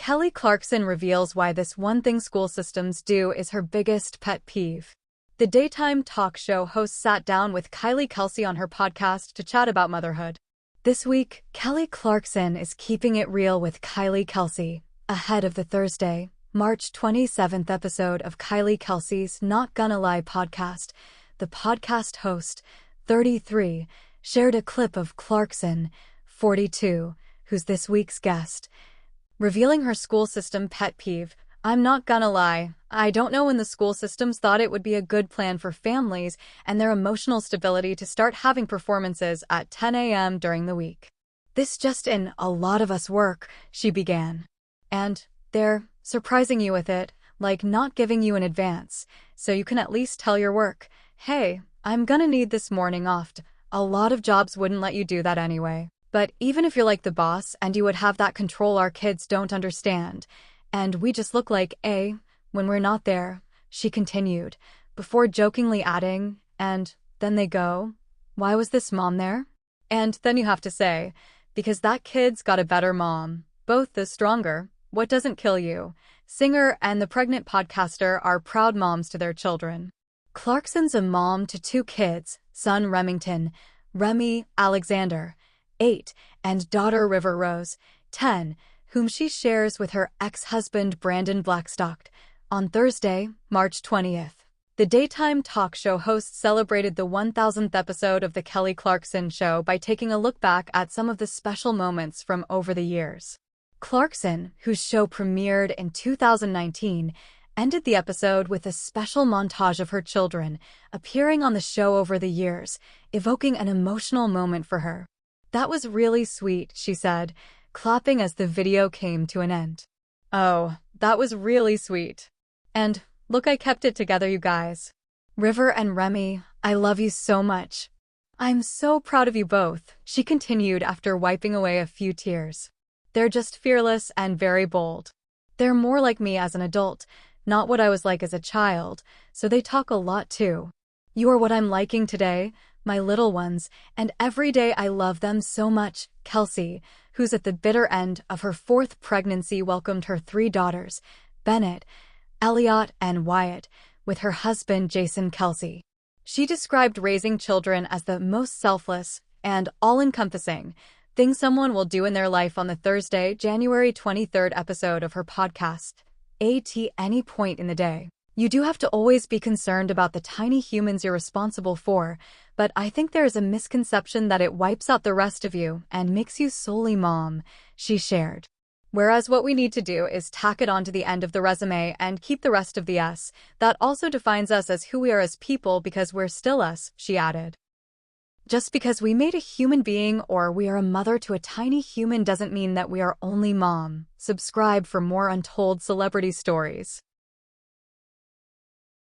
Kelly Clarkson reveals why this one thing school systems do is her biggest pet peeve. The daytime talk show host sat down with Kelsey on her podcast to chat about motherhood. This week, Kelly Clarkson is keeping it real with Kelsey, ahead of the Thursday, March 27th episode of Kelsey's Not Gonna Lie podcast. The podcast host, 33, shared a clip of Clarkson, 42, who's this week's guest, revealing her school system pet peeve. "I'm not gonna lie, I don't know when the school systems thought it would be a good plan for families and their emotional stability to start having performances at 10 a.m. during the week. This just in, a lot of us work," she began. "And they're surprising you with it, like not giving you an advance, so you can at least tell your work, 'Hey, I'm gonna need this morning off.' A lot of jobs wouldn't let you do that anyway. But even if you're like the boss and you would have that control, our kids don't understand. And we just look like when we're not there," she continued, before jokingly adding, "And then they go, 'Why was this mom there?' And then you have to say, 'Because that kid's got a better mom.' Both the stronger. What doesn't kill you." Singer and the pregnant podcaster are proud moms to their children. Clarkson's a mom to 2 kids, son Remy Alexander, 8, and daughter River Rose, 10, whom she shares with her ex-husband Brandon Blackstock. On Thursday, March 20th, the daytime talk show host celebrated the 1000th episode of The Kelly Clarkson Show by taking a look back at some of the special moments from over the years. Clarkson, whose show premiered in 2019, ended the episode with a special montage of her children appearing on the show over the years, evoking an emotional moment for her. "That was really sweet," she said, clapping as the video came to an end. "Oh, that was really sweet. And look, I kept it together, you guys. River and Remy, I love you so much. I'm so proud of you both," she continued after wiping away a few tears. "They're just fearless and very bold. They're more like me as an adult, not what I was like as a child, so they talk a lot too. You are what I'm liking today, my little ones, and every day I love them so much." Kelsey, who's at the bitter end of her 4th pregnancy, welcomed her 3 daughters, Bennett, Elliot, and Wyatt, with her husband Jason Kelsey. She described raising children as the most selfless and all-encompassing thing someone will do in their life on the Thursday, January 23rd episode of her podcast, At Any Point in the Day. "You do have to always be concerned about the tiny humans you're responsible for, but I think there is a misconception that it wipes out the rest of you and makes you solely mom," she shared. "Whereas what we need to do is tack it on to the end of the resume and keep the rest of the S. That also defines us as who we are as people because we're still us," she added. "Just because we made a human being or we are a mother to a tiny human doesn't mean that we are only mom." Subscribe for more untold celebrity stories.